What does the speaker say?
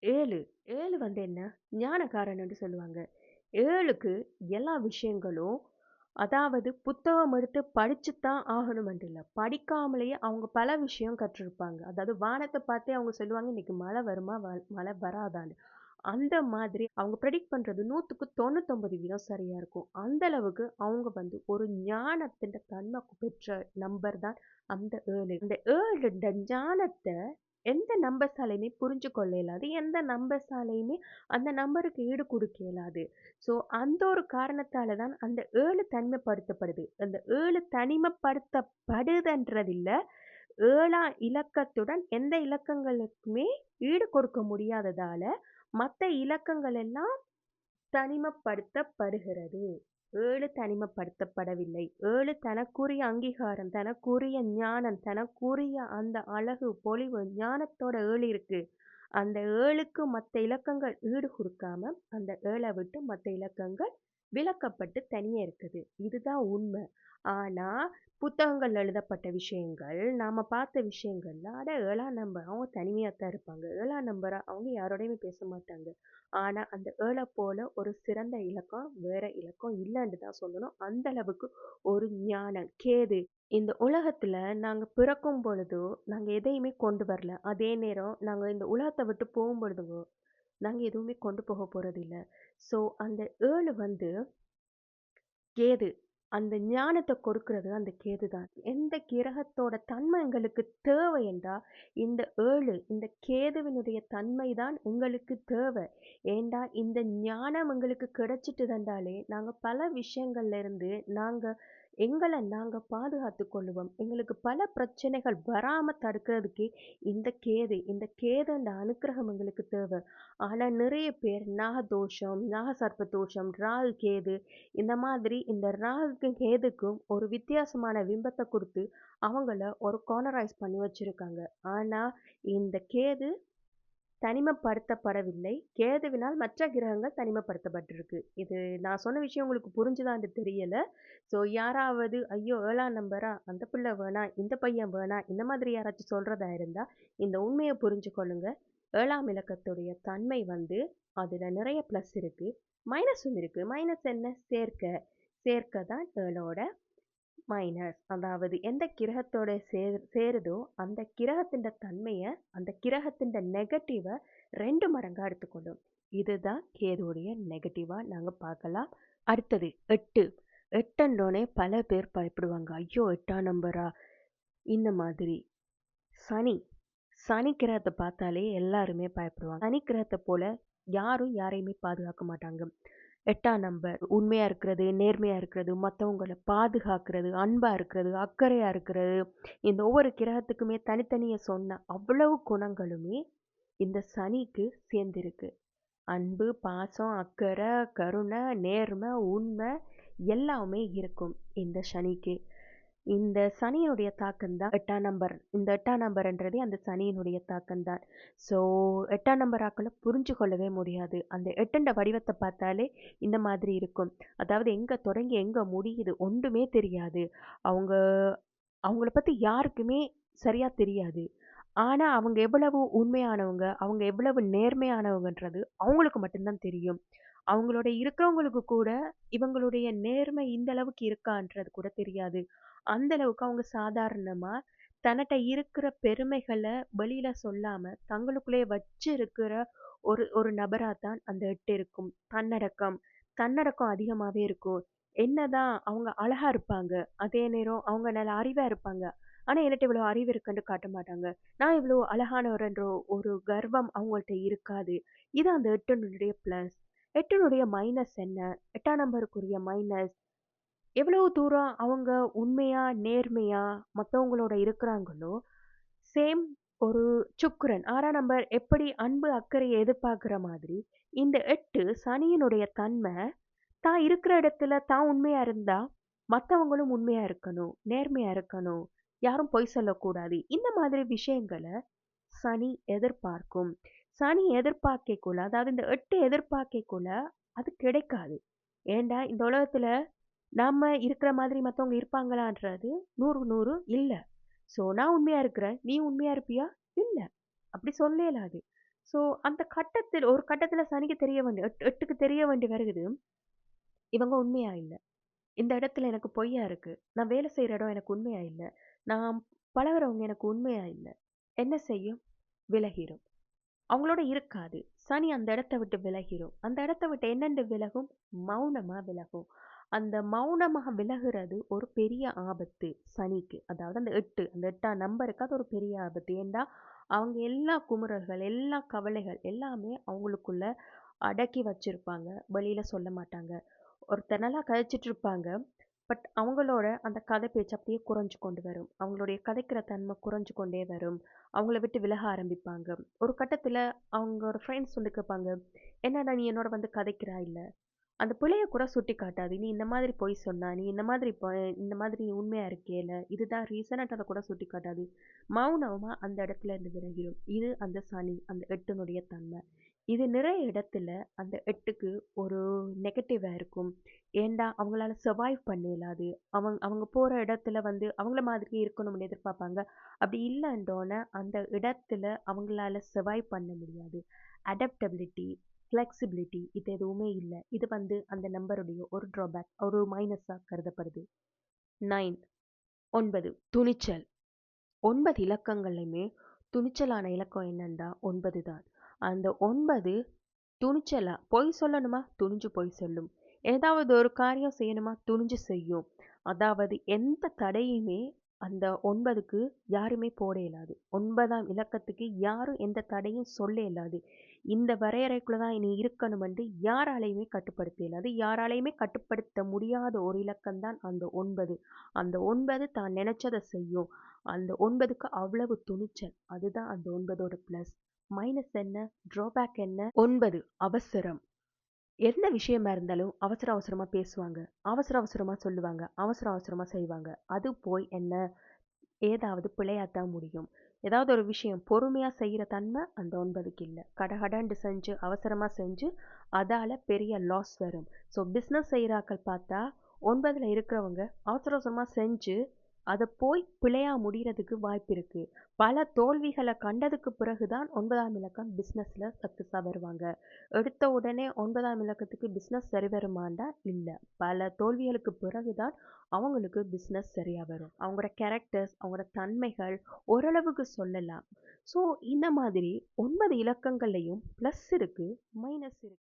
7 7 வந்து என்ன? ஞானக்காரன்னு சொல்லுவாங்க. 7க்கு எல்லா விஷயங்களும் அதாவது புத்தகம் எடுத்து படிச்சு தான் ஆகணும்ன்ட்டு இல்ல. படிக்காமலேயே அவங்க பல விஷயம் கற்றிருப்பாங்க. அதாவது வானத்த பார்த்தே அவங்க சொல்லுவாங்க, "இன்னைக்கு மழை வருமா? மழை வராதான்னு." அந்த மாதிரி அவங்க ப்ரெடிக்ட் பண்றது 100க்கு 99% சரியா இருக்கும். அந்த அளவுக்கு அவங்க வந்து ஒரு ஞானத்தின் தன்மை பெற்ற நம்பர் தான் அந்த 7. அந்த 7 இந்த ஞானத்த எந்த நம்பர்ஸாலயுமே புரிஞ்சு கொள்ள இயலாது. எந்த நம்பர்ஸாலயுமே அந்த நம்பருக்கு ஈடு குடுக்க இயலாது. ஸோ அந்த ஒரு காரணத்தால தான் அந்த 7 தனிமைப்படுத்தப்படுது. அந்த 7 தனிமைப்படுத்தப்படுதுன்றது இல்ல. 7ஆம் இலக்கத்துடன் எந்த இலக்கங்களுக்குமே ஈடு கொடுக்க முடியாததால, மத்த இலக்கங்கள் எல்லாம் தனிமைப்படுத்தப்படுகிறது. 7 தனிமைப்படுத்தப்படவில்லை. 7 தனக்குரிய அங்கீகாரம், தனக்குரிய ஞானம், தனக்குரிய அந்த அழகு, பொலிவு, ஞானத்தோட 7 இருக்கு. அந்த 7க்கு மத்த இலக்கங்கள் ஈடு குடுக்காம, அந்த 7 விட்டு மத்த இலக்கங்கள் விலக்கப்பட்டு தனியே இருக்குது. இதுதான் உண்மை. ஆனா, புத்தகங்கள்ல எழுதப்பட்ட விஷயங்கள், நாம பார்த்த விஷயங்கள்ல, அட 7ஆம் நம்பர் அவங்க தனிமையா தான் இருப்பாங்க. 7ஆம் நம்பரா அவங்க யாரோடையுமே பேச மாட்டாங்க. ஆனா, அந்த 7 போல ஒரு சிறந்த இலக்கம், வேற இலக்கம் இல்லன்னு தான் சொல்லணும். அந்த அளவுக்கு ஒரு ஞானம். கேது இந்த உலகத்துல நாங்க பிறக்கும் பொழுதோ, நாங்க எதையுமே கொண்டு வரல. அதே நேரம் நாங்க இந்த உலகத்த விட்டு போகும்பொழுதும், நாங்க எதுவுமே கொண்டு போக போறதில்ல. ஸோ, அந்த 7 வந்து கேது. அந்த ஞானத்த கொடுக்கிறது அந்த கேது தான். எந்த கிரகத்தோட தன்மை எங்களுக்கு தேவை என்றா, இந்த 7 இந்த கேதுவினுடைய தன்மை தான் எங்களுக்கு தேவை. ஏன்டா இந்த ஞானம் எங்களுக்கு கிடைச்சிட்டுதென்றாலே, நாங்க பல விஷயங்கள்ல இருந்து நாங்க பாதுகாத்துக் கொள்ளுவோம். எங்களுக்கு பல பிரச்சனைகள் வராம தடுக்கிறதுக்கே இந்த கேதுன்ற அனுக்கிரகம் எங்களுக்கு தேவை. ஆனா நிறைய பேர் நாகதோஷம், நாகசர்ப்ப தோஷம், ராகு, கேது இந்த மாதிரி இந்த ராகுக்கும் கேதுக்கும் ஒரு வித்தியாசமான பிம்பத்தை கொடுத்து அவங்கள ஒரு கார்னரைஸ் பண்ணி வச்சிருக்காங்க. ஆனா இந்த கேது தனிமைப்படுத்தப்படவில்லை. கேதுவினால் மற்ற கிரகங்கள் தனிமைப்படுத்தப்பட்டிருக்கு. இது நான் சொன்ன விஷயம் உங்களுக்கு புரிஞ்சுதான்னு தெரியல. ஸோ யாராவது ஐயோ 7ஆம் நம்பரா அந்த பிள்ளை வேணாம், இந்த பையன் வேணாம், இந்த மாதிரி யாராச்சும் சொல்றதா இருந்தா இந்த உண்மையை புரிஞ்சுக்கொள்ளுங்க. 7ஆம் இலக்கத்துடைய தன்மை வந்து அதுல நிறைய ப்ளஸ் இருக்கு. மைனஸும் இருக்கு. மைனஸ் என்ன? சேர்க்க. சேர்க்க தான் 7ஓட மைனஸ். அதாவது எந்த கிரகத்தோட சேருதோ அந்த கிரகத்தின் தன்மையை அந்த கிரகத்தின் நெகட்டிவை 2 மடங்கா எடுத்துக்கொள்ளும். இதுதான் கேதுவுடைய நெகட்டிவா நாங்க பார்க்கலாம். அடுத்தது 8. 8ன்றோனே பல பேர் பயப்படுவாங்க. ஐயோ 8ஆம் நம்பரா? இந்த மாதிரி. சனி. சனி கிரகத்தை பார்த்தாலே எல்லாருமே பயப்படுவாங்க. சனி கிரகத்தை போல யாரும் யாரையுமே பாதுகாக்க மாட்டாங்க. 8ஆம் நம்பர் உண்மையா இருக்கிறது, நேர்மையா இருக்கிறது, மத்தவங்கள பாதுகாக்கிறது, அன்பா இருக்கிறது, அக்கறையா இருக்கிறது, இந்த ஒவ்வொரு கிரகத்துக்குமே தனித்தனியா சொன்ன அவ்வளவு குணங்களுமே இந்த சனிக்கு சேர்ந்திருக்கு. அன்பு, பாசம், அக்கறை, கருணை, நேர்மை, உண்மை எல்லாமே இருக்கும் இந்த சனிக்கு. இந்த சனியினுடைய தாக்கம் தான் 8ஆம் நம்பர். இந்த 8ஆம் நம்பர்ன்றதே அந்த சனியினுடைய தாக்கம் தான். ஸோ 8ஆம் நம்பர் ஆக்கள புரிஞ்சு கொள்ளவே முடியாது. அந்த 8ன்ற வடிவத்த பார்த்தாலே இந்த மாதிரி இருக்கும். அதாவது எங்க தொடங்கி எங்க முடியுது ஒன்றுமே தெரியாது. அவங்க அவங்கள பத்தி யாருக்குமே சரியா தெரியாது. ஆனா அவங்க எவ்வளவு உண்மையானவங்க, அவங்க எவ்வளவு நேர்மையானவங்கன்றது அவங்களுக்கு மட்டும் தான் தெரியும். அவங்களோட இருக்கிறவங்களுக்கு கூட இவங்களுடைய நேர்மை இந்த அளவுக்கு இருக்கான்றது கூட தெரியாது. அந்த அளவுக்கு அவங்க சாதாரணமா தன்னிட்ட இருக்கிற பெருமைகள வெளியில சொல்லாம தங்களுக்குள்ளே வச்சு இருக்கிற ஒரு ஒரு நபரா தான் அந்த 8 இருக்கும். தன்னடக்கம். தன்னடக்கம் அதிகமாவே இருக்கும். என்னதான் அவங்க அழகா இருப்பாங்க. அதே நேரம் அவங்க நல்ல அறிவா இருப்பாங்க. ஆனா என்கிட்ட இவ்வளவு அறிவு இருக்குன்னு காட்ட மாட்டாங்க. நான் இவ்வளவு அழகானவர்ன்ற ஒரு கர்வம் அவங்கள்ட்ட இருக்காது. இது அந்த 8னுடைய பிளஸ். 8னுடைய மைனஸ் என்ன? 8ஆம் நம்பருக்குரிய மைனஸ் எவ்வளவு தூரம் அவங்க உண்மையா, நேர்மையா மத்தவங்களோட இருக்கிறாங்களோ, சேம் ஒரு சுக்கிரன் 6ஆம் நம்பர் எப்படி அன்பு, அக்கறைய எதிர்பார்க்கிற மாதிரி, இந்த 8 சனியினுடைய தன்மை, தான் இருக்கிற இடத்துல தான் உண்மையா இருந்தா, மத்தவங்களும் உண்மையா இருக்கணும், நேர்மையா இருக்கணும், யாரும் பொய் சொல்லக்கூடாது. இந்த மாதிரி விஷயங்கள சனி எதிர்பார்க்கும். சனி எதிர்பார்க்கைக்குள்ள, அதாவது இந்த 8 எதிர்பார்க்கைக்குள்ள அது கிடைக்காது. ஏன்டா இந்த உலகத்துல நாம இருக்கிற மாதிரி மத்தவங்க இருப்பாங்களான்றது 100க்கு 100 இல்ல. ஸோ நான் உண்மையா இருக்கிறேன். நீ உண்மையா இருப்பியா? இல்ல. அப்படி சொல்ல இயலாது. ஸோ அந்த கட்டத்தில் ஒரு கட்டத்தில சனிக்கு தெரிய வேண்டிய 8க்கு தெரிய வேண்டி வருகுது. இவங்க உண்மையா இல்ல. இந்த இடத்துல எனக்கு பொய்யா இருக்கு. நான் வேலை செய்ற இடம் எனக்கு உண்மையா இல்ல. நான் பழகுறவங்க எனக்கு உண்மையா இல்ல. என்ன செய்யும்? விலகிரும். அவங்களோட இருக்காது. சனி அந்த இடத்த விட்டு விலகிரும். அந்த இடத்த விட்டு என்னண்டு விலகும்? மௌனமா விலகும். அந்த மௌனமா விலகுறது ஒரு பெரிய ஆபத்து சனிக்கு. அதாவது அந்த 8 அந்த 8ஆம் நம்பருக்கு அது ஒரு பெரிய ஆபத்து. ஏன்டா, அவங்க எல்லா குமுறல்கள், எல்லா கவலைகள் எல்லாமே அவங்களுக்குள்ள அடக்கி வச்சிருப்பாங்க. வெளியில சொல்ல மாட்டாங்க. ஒருத்தர் நல்லா கதைச்சிட்டு இருப்பாங்க. பட் அவங்களோட அந்த கதை பேச்சு அப்படியே குறைஞ்சு கொண்டு வரும். அவங்களுடைய கதைக்கிற தன்மை குறைஞ்சு கொண்டே வரும். அவங்கள விட்டு விலக ஆரம்பிப்பாங்க. ஒரு கட்டத்துல அவங்களோட ஃப்ரெண்ட்ஸ் வந்து கேட்பாங்க, "என்னடா நீ என்னோட வந்து கதைக்கிறா இல்ல?" அந்த பிழைய கூட சுட்டி காட்டாது. "நீ இந்த மாதிரி பொய் சொன்னா, நீ இந்த மாதிரி நீ உண்மையா இருக்கேல, இதுதான் ரீசன்ன்றத கூட சுட்டி காட்டாது." மௌனமா அந்த இடத்துல இருந்து விலகிடும். இது அந்த சனி, அந்த 8னுடைய தன்மை. இது நிறைய இடத்துல அந்த 8க்கு ஒரு நெகட்டிவா இருக்கும். ஏன்டா அவங்களால சர்வைவ் பண்ண இயலாது. அவங்க போற இடத்துல வந்து அவங்கள மாதிரி இருக்கணும்னு எதிர்பார்ப்பாங்க. அப்படி இல்லன்றோன அந்த இடத்துல அவங்களால சர்வைவ் பண்ண முடியாது. அடாப்டபிலிட்டி, ஃப்ளெக்சிபிலிட்டி இது எதுவுமே இல்ல. இது வந்து அந்த நம்பருடைய ஒரு ட்ராபேக், ஒரு மைனஸா கருதப்படுது. 9 துணிச்சல். 9 இலக்கங்கள்லையுமே துணிச்சலான இலக்கம் என்னன்னா 9 தான். அந்த 9 துணிச்சலா பொய் சொல்லணுமா? துணிஞ்சு பொய் சொல்லும். ஏதாவது ஒரு காரியம் செய்யணுமா? துணிஞ்சு செய்யும். அதாவது எந்த தடையுமே அந்த 9க்கு யாருமே போட இயலாது. 9ஆம் இலக்கத்துக்கு யாரும் எந்த தடையும் சொல்ல இயலாது. இந்த வரையறைக்குள்ள தான் நீ இருக்கணுமென்று யாராலையுமே கட்டுப்படுத்த இயலாது. யாராலையுமே கட்டுப்படுத்த முடியாத ஒரு இலக்கம் தான் அந்த 9. அந்த 9 தான் நினைச்சத செய்யும். அந்த 9க்கு அவ்வளவு துணிச்சல். அதுதான் அந்த 9ஓட பிளஸ். மைனஸ் என்ன? ட்ராபேக் என்ன? 9 அவசரம். எந்த விஷயமா இருந்தாலும் அவசர அவசரமா பேசுவாங்க. அவசர அவசரமா சொல்லுவாங்க. அவசர அவசரமா செய்வாங்க. அது போய் என்ன? ஏதாவது பிழையாத்தான் முடியும். ஏதாவது ஒரு விஷயம் பொறுமையா செய்யற தன்மை அந்த 9க்கு இல்ல. கடகடன்னு செஞ்சு, அவசரமா செஞ்சு, அதால பெரிய லாஸ் வரும். ஸோ பிசினஸ் செய்றாக்கள் பார்த்தா, 9ல இருக்கிறவங்க அவசர அவசரமா செஞ்சு, அத போய் பிழையா முடியறதுக்கு வாய்ப்பு இருக்கு. பல தோல்விகள கண்டதுக்கு பிறகு தான் 9ஆம் இலக்கம் பிசினஸ்ல சக்சஸா வருவாங்க. எடுத்த உடனே 9ஆம் இலக்கத்துக்கு பிசினஸ் சரி வருமாண்டா? இல்ல. பல தோல்விகளுக்கு பிறகு தான் அவங்களுக்கு பிசினஸ் சரியா வரும். அவங்களோட கேரக்டர்ஸ், அவங்களோட தன்மைகள் ஓரளவுக்கு சொல்லலாம். ஸோ இந்த மாதிரி 9 இலக்கங்கள்லயும் பிளஸ் இருக்கு, மைனஸ் இருக்கு.